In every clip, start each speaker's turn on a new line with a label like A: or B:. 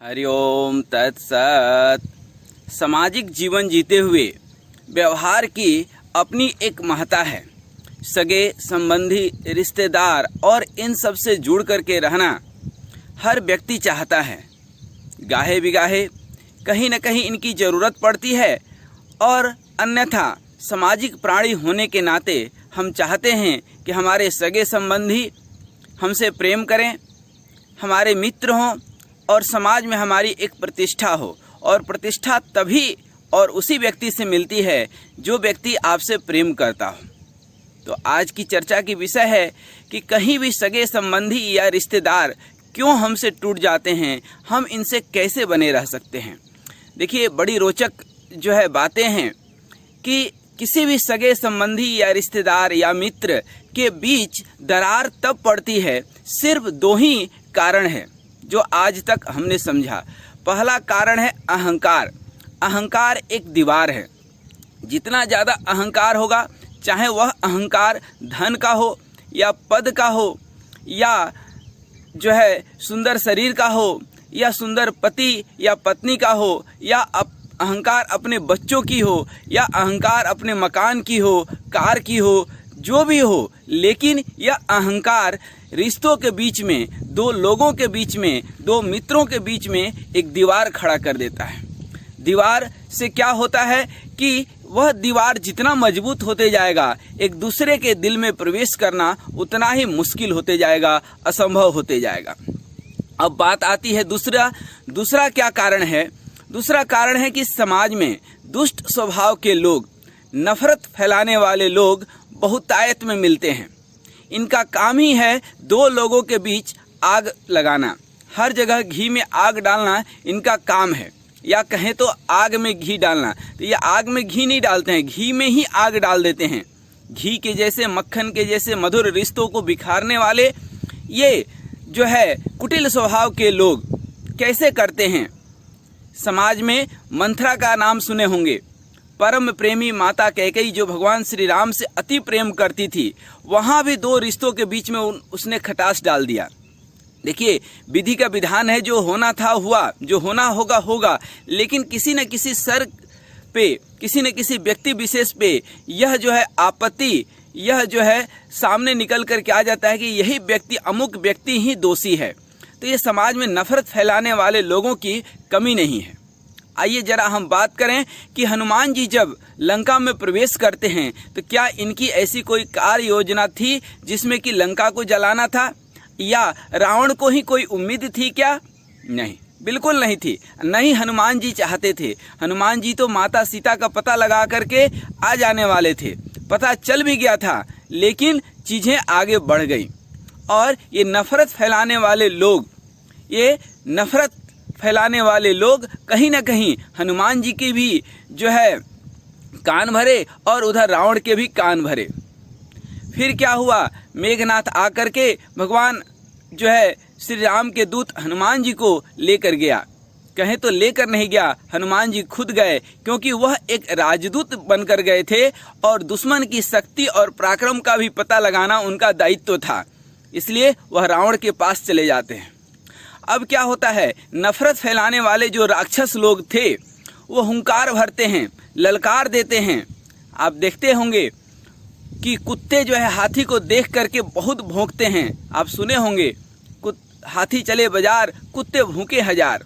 A: हरिओम तत्सत। सामाजिक जीवन जीते हुए व्यवहार की अपनी एक महत्ता है। सगे संबंधी रिश्तेदार और इन सब से जुड़ करके रहना हर व्यक्ति चाहता है। गाहे बिगाहे कहीं न कहीं इनकी ज़रूरत पड़ती है और अन्यथा सामाजिक प्राणी होने के नाते हम चाहते हैं कि हमारे सगे संबंधी हमसे प्रेम करें, हमारे मित्र हों और समाज में हमारी एक प्रतिष्ठा हो। और प्रतिष्ठा तभी और उसी व्यक्ति से मिलती है जो व्यक्ति आपसे प्रेम करता हो। तो आज की चर्चा की विषय है कि कहीं भी सगे संबंधी या रिश्तेदार क्यों हमसे टूट जाते हैं, हम इनसे कैसे बने रह सकते हैं। देखिए, बड़ी रोचक जो है बातें हैं कि किसी भी सगे संबंधी या रिश्तेदार या मित्र के बीच दरार तब पड़ती है, सिर्फ दो ही कारण है जो आज तक हमने समझा। पहला कारण है अहंकार। अहंकार एक दीवार है। जितना ज़्यादा अहंकार होगा, चाहे वह अहंकार धन का हो या पद का हो या जो है सुंदर शरीर का हो या सुंदर पति या पत्नी का हो या अहंकार अपने बच्चों की हो या अहंकार अपने मकान की हो, कार की हो, जो भी हो, लेकिन यह अहंकार रिश्तों के बीच में, दो लोगों के बीच में, दो मित्रों के बीच में एक दीवार खड़ा कर देता है। दीवार से क्या होता है कि वह दीवार जितना मजबूत होते जाएगा, एक दूसरे के दिल में प्रवेश करना उतना ही मुश्किल होते जाएगा, असंभव होते जाएगा। अब बात आती है दूसरा क्या कारण है। दूसरा कारण है कि समाज में दुष्ट स्वभाव के लोग, नफरत फैलाने वाले लोग बहुतायत में मिलते हैं। इनका काम ही है दो लोगों के बीच आग लगाना। हर जगह घी में आग डालना इनका काम है, या कहें तो आग में घी डालना। तो ये आग में घी नहीं डालते हैं, घी में ही आग डाल देते हैं। घी के जैसे, मक्खन के जैसे मधुर रिश्तों को बिखारने वाले ये जो है कुटिल स्वभाव के लोग कैसे करते हैं। समाज में मंथरा का नाम सुने होंगे। परम प्रेमी माता कैकेयी जो भगवान श्री राम से अति प्रेम करती थी, वहाँ भी दो रिश्तों के बीच में उसने खटास डाल दिया। देखिए, विधि का विधान है, जो होना था हुआ, जो होना होगा होगा, लेकिन किसी न किसी स्तर पे, किसी न किसी व्यक्ति विशेष पे यह जो है आपत्ति, यह जो है सामने निकल कर के आ जाता है कि यही व्यक्ति, अमुक व्यक्ति ही दोषी है। तो ये समाज में नफरत फैलाने वाले लोगों की कमी नहीं है। आइए जरा हम बात करें कि हनुमान जी जब लंका में प्रवेश करते हैं तो क्या इनकी ऐसी कोई कार्य योजना थी जिसमें कि लंका को जलाना था, या रावण को ही कोई उम्मीद थी क्या? नहीं, बिल्कुल नहीं थी। नहीं हनुमान जी चाहते थे। हनुमान जी तो माता सीता का पता लगा करके आ जाने वाले थे। पता चल भी गया था, लेकिन चीज़ें आगे बढ़ गई और ये नफरत फैलाने वाले लोग कहीं ना कहीं हनुमान जी के भी जो है कान भरे और उधर रावण के भी कान भरे। फिर क्या हुआ, मेघनाथ आकर के भगवान जो है श्री राम के दूत हनुमान जी को लेकर गया। कहें तो लेकर नहीं गया, हनुमान जी खुद गए, क्योंकि वह एक राजदूत बनकर गए थे और दुश्मन की शक्ति और पराक्रम का भी पता लगाना उनका दायित्व था। इसलिए वह रावण के पास चले जाते हैं। अब क्या होता है, नफरत फैलाने वाले जो राक्षस लोग थे वो हुंकार भरते हैं, ललकार देते हैं। आप देखते होंगे कि कुत्ते जो है हाथी को देख करके बहुत भौंकते हैं। आप सुने होंगे, हाथी चले बाजार, कुत्ते भूखे हजार।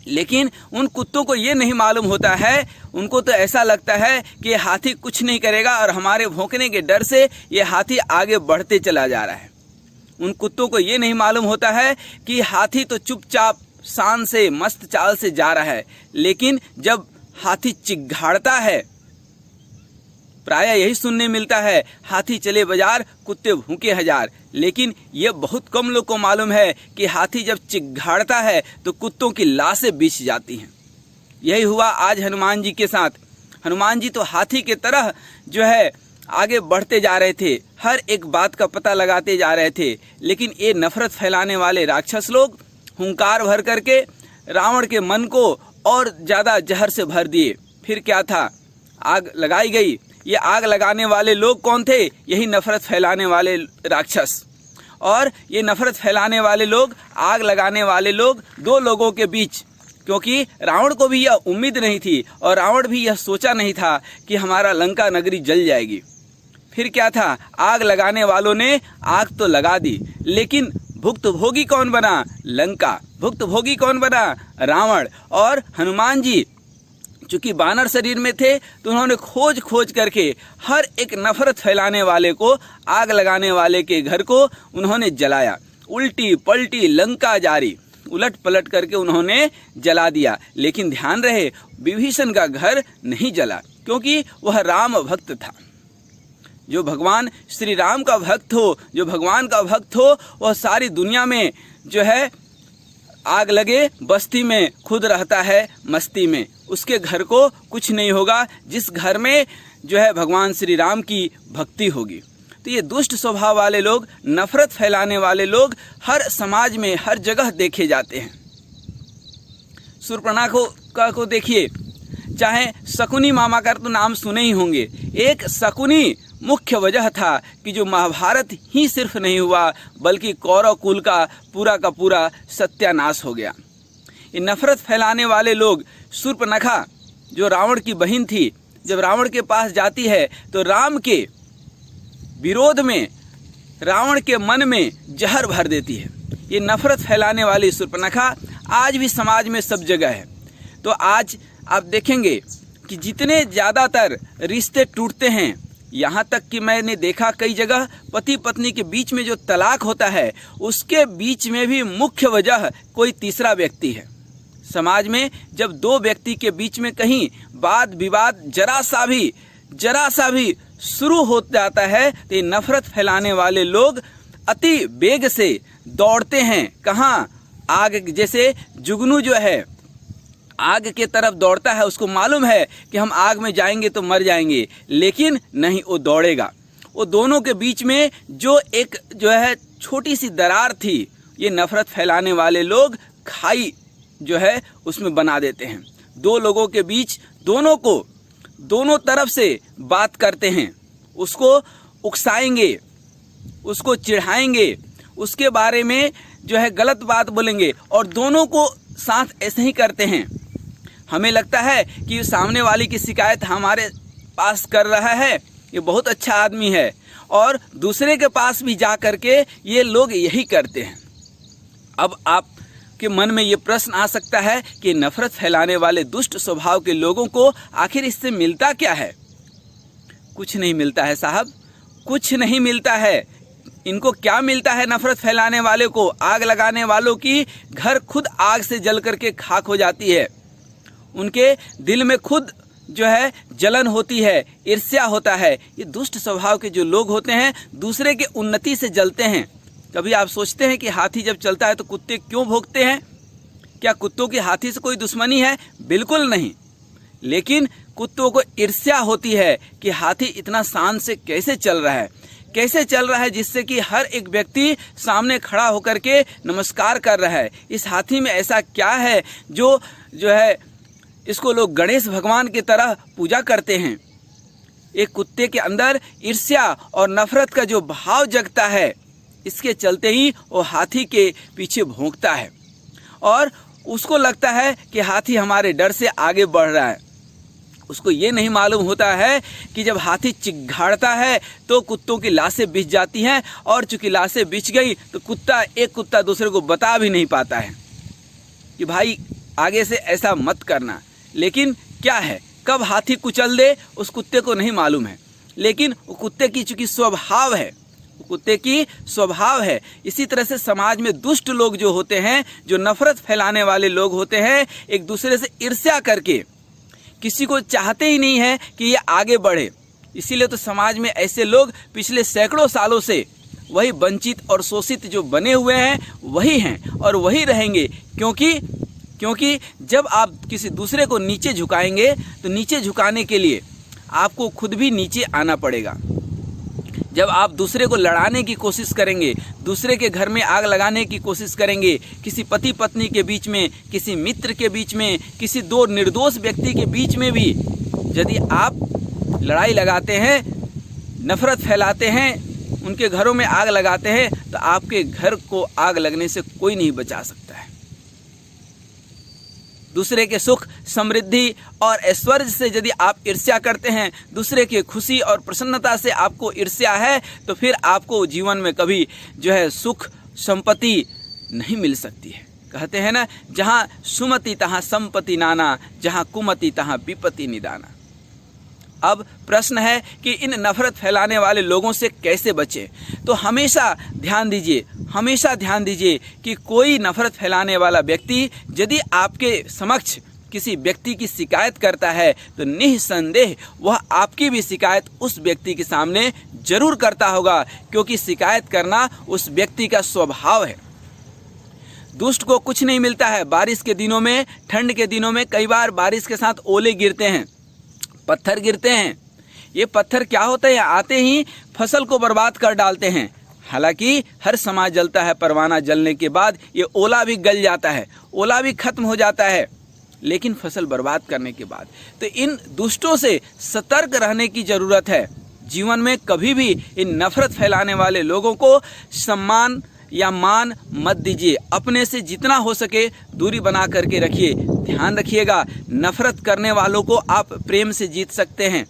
A: लेकिन उन कुत्तों को ये नहीं मालूम होता है, उनको तो ऐसा लगता है कि ये हाथी कुछ नहीं करेगा और हमारे भौंकने के डर से ये हाथी आगे बढ़ते चला जा रहा है। उन कुत्तों को ये नहीं मालूम होता है कि हाथी तो चुपचाप शान से, मस्त चाल से जा रहा है। लेकिन जब हाथी चिघाड़ता है, प्रायः यही सुनने मिलता है, हाथी चले बाजार, कुत्ते भूखे हजार। लेकिन यह बहुत कम लोग को मालूम है कि हाथी जब चिघाड़ता है तो कुत्तों की लाशें बिछ जाती हैं। यही हुआ आज हनुमान जी के साथ। हनुमान जी तो हाथी के तरह जो है आगे बढ़ते जा रहे थे, हर एक बात का पता लगाते जा रहे थे। लेकिन ये नफरत फैलाने वाले राक्षस लोग हुंकार भर करके रावण के मन को और ज़्यादा जहर से भर दिए। फिर क्या था, आग लगाई गई। ये आग लगाने वाले लोग कौन थे? यही नफरत फैलाने वाले राक्षस। और ये नफरत फैलाने वाले लोग, आग लगाने वाले लोग, दो लोगों के बीच, क्योंकि रावण को भी यह उम्मीद नहीं थी और रावण भी यह सोचा नहीं था कि हमारा लंका नगरी जल जाएगी। फिर क्या था, आग लगाने वालों ने आग तो लगा दी, लेकिन भुक्तभोगी कौन बना? लंका। भुक्तभोगी कौन बना? रावण। और हनुमान जी चूंकि बानर शरीर में थे तो उन्होंने खोज खोज करके हर एक नफरत फैलाने वाले को, आग लगाने वाले के घर को उन्होंने जलाया। उल्टी पलटी लंका जारी, उलट पलट करके उन्होंने जला दिया। लेकिन ध्यान रहे, विभीषण का घर नहीं जला, क्योंकि वह राम भक्त था। जो भगवान श्री राम का भक्त हो, जो भगवान का भक्त हो, वह सारी दुनिया में जो है आग लगे बस्ती में खुद रहता है मस्ती में, उसके घर को कुछ नहीं होगा जिस घर में जो है भगवान श्री राम की भक्ति होगी। तो ये दुष्ट स्वभाव वाले लोग, नफरत फैलाने वाले लोग हर समाज में, हर जगह देखे जाते हैं। शूर्पणखा को देखिए, चाहे शकुनी मामा का तो नाम सुने ही होंगे। एक शकुनी मुख्य वजह था कि जो महाभारत ही सिर्फ नहीं हुआ बल्कि कौरव कुल का पूरा सत्यानाश हो गया। ये नफरत फैलाने वाले लोग, शूर्पणखा जो रावण की बहन थी, जब रावण के पास जाती है तो राम के विरोध में रावण के मन में जहर भर देती है। ये नफरत फैलाने वाली शूर्पणखा आज भी समाज में सब जगह है। तो आज आप देखेंगे कि जितने ज़्यादातर रिश्ते टूटते हैं, यहाँ तक कि मैंने देखा कई जगह पति पत्नी के बीच में जो तलाक होता है उसके बीच में भी मुख्य वजह कोई तीसरा व्यक्ति है। समाज में जब दो व्यक्ति के बीच में कहीं वाद विवाद जरा सा भी शुरू हो जाता है तो ये नफरत फैलाने वाले लोग अति वेग से दौड़ते हैं। कहाँ? आग। जैसे जुगनू जो है आग के तरफ दौड़ता है, उसको मालूम है कि हम आग में जाएंगे तो मर जाएंगे, लेकिन नहीं, वो दौड़ेगा। वो दोनों के बीच में जो एक जो है छोटी सी दरार थी, ये नफरत फैलाने वाले लोग खाई जो है उसमें बना देते हैं। दो लोगों के बीच दोनों तरफ से बात करते हैं, उसको उकसाएंगे, उसको चिढ़ाएंगे, उसके बारे में जो है गलत बात बोलेंगे और दोनों को साथ ऐसे ही करते हैं। हमें लगता है कि सामने वाली की शिकायत हमारे पास कर रहा है, ये बहुत अच्छा आदमी है, और दूसरे के पास भी जा करके ये लोग यही करते हैं। अब आपके मन में ये प्रश्न आ सकता है कि नफरत फैलाने वाले दुष्ट स्वभाव के लोगों को आखिर इससे मिलता क्या है? कुछ नहीं मिलता है साहब, कुछ नहीं मिलता है। इनको क्या मिलता है? नफरत फैलाने वाले को, आग लगाने वालों की घर खुद आग से जल करके खाक हो जाती है। उनके दिल में खुद जो है जलन होती है, ईर्ष्या होता है। ये दुष्ट स्वभाव के जो लोग होते हैं दूसरे के उन्नति से जलते हैं। कभी आप सोचते हैं कि हाथी जब चलता है तो कुत्ते क्यों भौंकते हैं? क्या कुत्तों की हाथी से कोई दुश्मनी है? बिल्कुल नहीं। लेकिन कुत्तों को ईर्ष्या होती है कि हाथी इतना शान से कैसे चल रहा है, जिससे कि हर एक व्यक्ति सामने खड़ा होकर के नमस्कार कर रहा है। इस हाथी में ऐसा क्या है जो है इसको लोग गणेश भगवान की तरह पूजा करते हैं। एक कुत्ते के अंदर ईर्ष्या और नफरत का जो भाव जगता है, इसके चलते ही वो हाथी के पीछे भौंकता है और उसको लगता है कि हाथी हमारे डर से आगे बढ़ रहा है। उसको ये नहीं मालूम होता है कि जब हाथी चिघाड़ता है तो कुत्तों की लाशें बिछ जाती हैं, और चूंकि लाशें बिछ गई तो एक कुत्ता दूसरे को बता भी नहीं पाता है कि भाई आगे से ऐसा मत करना। लेकिन क्या है, कब हाथी कुचल दे उस कुत्ते को नहीं मालूम है। लेकिन वो कुत्ते की चूंकि स्वभाव है, इसी तरह से समाज में दुष्ट लोग जो होते हैं, जो नफरत फैलाने वाले लोग होते हैं, एक दूसरे से ईर्ष्या करके किसी को चाहते ही नहीं है कि ये आगे बढ़े। इसीलिए तो समाज में ऐसे लोग पिछले सैकड़ों सालों से वही वंचित और शोषित जो बने हुए हैं वही हैं और वही रहेंगे। क्योंकि जब आप किसी दूसरे को नीचे झुकाएंगे तो नीचे झुकाने के लिए आपको खुद भी नीचे आना पड़ेगा। जब आप दूसरे को लड़ाने की कोशिश करेंगे, दूसरे के घर में आग लगाने की कोशिश करेंगे, किसी पति पत्नी के बीच में, किसी मित्र के बीच में, किसी दो निर्दोष व्यक्ति के बीच में भी यदि आप लड़ाई लगाते हैं, नफरत फैलाते हैं, उनके घरों में आग लगाते हैं तो आपके घर को आग लगने से कोई नहीं बचा सकता है। दूसरे के सुख, समृद्धि और ऐश्वर्य से यदि आप ईर्ष्या करते हैं, दूसरे के खुशी और प्रसन्नता से आपको ईर्ष्या है, तो फिर आपको जीवन में कभी जो है सुख संपत्ति नहीं मिल सकती है। कहते हैं ना, जहाँ सुमति तहाँ संपत्ति नाना, जहाँ कुमति तहाँ विपत्ति निदाना। अब प्रश्न है कि इन नफरत फैलाने वाले लोगों से कैसे बचें। तो हमेशा ध्यान दीजिए कि कोई नफरत फैलाने वाला व्यक्ति यदि आपके समक्ष किसी व्यक्ति की शिकायत करता है तो निस्संदेह वह आपकी भी शिकायत उस व्यक्ति के सामने जरूर करता होगा, क्योंकि शिकायत करना उस व्यक्ति का स्वभाव है। दुष्ट को कुछ नहीं मिलता है। बारिश के दिनों में, ठंड के दिनों में कई बार बारिश के साथ ओले गिरते हैं, पत्थर गिरते हैं। ये पत्थर क्या होते हैं, आते ही फसल को बर्बाद कर डालते हैं। हालांकि हर समाज जलता है, परवाना जलने के बाद ये ओला भी गल जाता है, ओला भी खत्म हो जाता है, लेकिन फसल बर्बाद करने के बाद। तो इन दुष्टों से सतर्क रहने की ज़रूरत है। जीवन में कभी भी इन नफरत फैलाने वाले लोगों को सम्मान या मान मत दीजिए। अपने से जितना हो सके दूरी बना करके रखिए। ध्यान रखिएगा, नफरत करने वालों को आप प्रेम से जीत सकते हैं,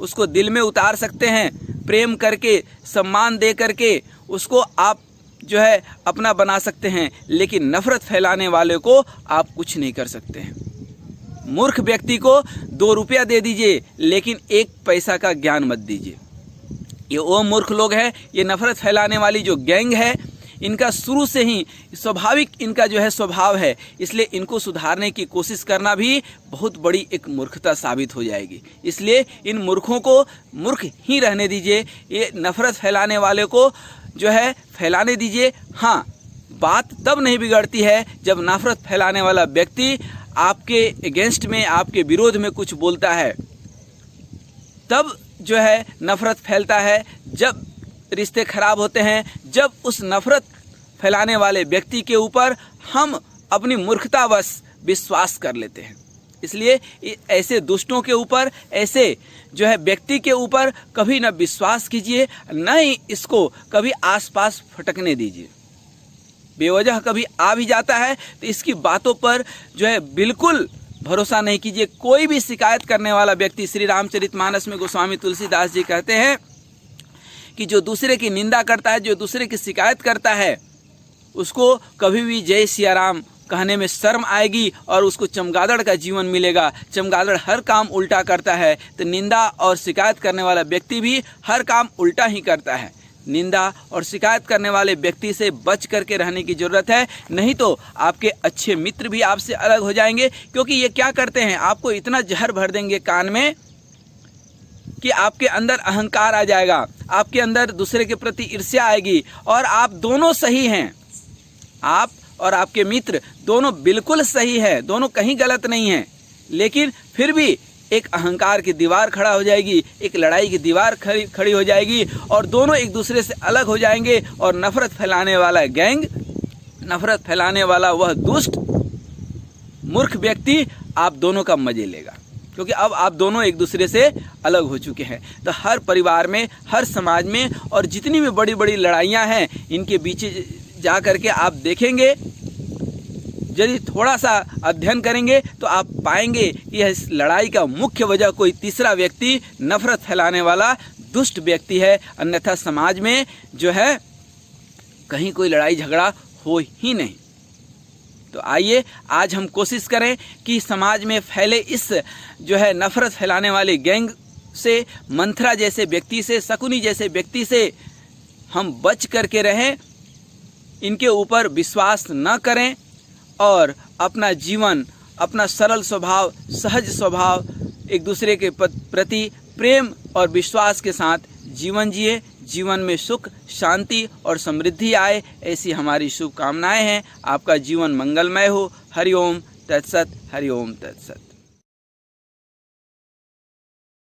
A: उसको दिल में उतार सकते हैं, प्रेम करके, सम्मान दे करके उसको आप जो है अपना बना सकते हैं। लेकिन नफरत फैलाने वाले को आप कुछ नहीं कर सकते हैं। मूर्ख व्यक्ति को 2 रुपया दे दीजिए, लेकिन 1 पैसा का ज्ञान मत दीजिए। ये वो मूर्ख लोग हैं। ये नफरत फैलाने वाली जो गैंग है, इनका शुरू से ही स्वाभाविक इनका जो है स्वभाव है, इसलिए इनको सुधारने की कोशिश करना भी बहुत बड़ी एक मूर्खता साबित हो जाएगी। इसलिए इन मूर्खों को मूर्ख ही रहने दीजिए। ये नफरत फैलाने वाले को जो है फैलाने दीजिए। हाँ, बात तब नहीं बिगड़ती है जब नफरत फैलाने वाला व्यक्ति आपके अगेंस्ट में, आपके विरोध में कुछ बोलता है, तब जो है नफरत फैलता है। जब रिश्ते खराब होते हैं, जब उस नफरत फैलाने वाले व्यक्ति के ऊपर हम अपनी मूर्खतावश विश्वास कर लेते हैं। इसलिए ऐसे दुष्टों के ऊपर, ऐसे जो है व्यक्ति के ऊपर कभी न विश्वास कीजिए, न ही इसको कभी आसपास फटकने दीजिए। बेवजह कभी आ भी जाता है तो इसकी बातों पर जो है बिल्कुल भरोसा नहीं कीजिए। कोई भी शिकायत करने वाला व्यक्ति, श्री रामचरितमानस में गोस्वामी तुलसीदास जी कहते हैं कि जो दूसरे की निंदा करता है, जो दूसरे की शिकायत करता है, उसको कभी भी जय सिया राम कहने में शर्म आएगी और उसको चमगादड़ का जीवन मिलेगा। चमगादड़ हर काम उल्टा करता है, तो निंदा और शिकायत करने वाला व्यक्ति भी हर काम उल्टा ही करता है। निंदा और शिकायत करने वाले व्यक्ति से बच करके रहने की ज़रूरत है, नहीं तो आपके अच्छे मित्र भी आपसे अलग हो जाएंगे। क्योंकि ये क्या करते हैं, आपको इतना जहर भर देंगे कान में कि आपके अंदर अहंकार आ जाएगा, आपके अंदर दूसरे के प्रति ईर्ष्या आएगी और आप दोनों सही हैं। आप और आपके मित्र दोनों बिल्कुल सही है, दोनों कहीं गलत नहीं हैं, लेकिन फिर भी एक अहंकार की दीवार खड़ा हो जाएगी, एक लड़ाई की दीवार खड़ी हो जाएगी और दोनों एक दूसरे से अलग हो जाएंगे। और नफरत फैलाने वाला गैंग, नफरत फैलाने वाला वह दुष्ट मूर्ख व्यक्ति आप दोनों का मजे लेगा, क्योंकि अब आप दोनों एक दूसरे से अलग हो चुके हैं। तो हर परिवार में, हर समाज में और जितनी भी बड़ी बड़ी लड़ाइयाँ हैं, इनके बीच जा करके आप देखेंगे, यदि थोड़ा सा अध्ययन करेंगे तो आप पाएंगे कि इस लड़ाई का मुख्य वजह कोई तीसरा व्यक्ति, नफरत फैलाने वाला दुष्ट व्यक्ति है। अन्यथा समाज में जो है कहीं कोई लड़ाई झगड़ा हो ही नहीं। तो आइए आज हम कोशिश करें कि समाज में फैले इस जो है नफरत फैलाने वाले गैंग से, मंथरा जैसे व्यक्ति से, शकुनी जैसे व्यक्ति से हम बच करके रहें, इनके ऊपर विश्वास न करें और अपना जीवन, अपना सरल स्वभाव, सहज स्वभाव, एक दूसरे के प्रति प्रेम और विश्वास के साथ जीवन जिए। जीवन में सुख, शांति और समृद्धि आए, ऐसी हमारी शुभकामनाएं हैं। आपका जीवन मंगलमय हो। हरि ओम तत्सत, हरि ओम तत्सत।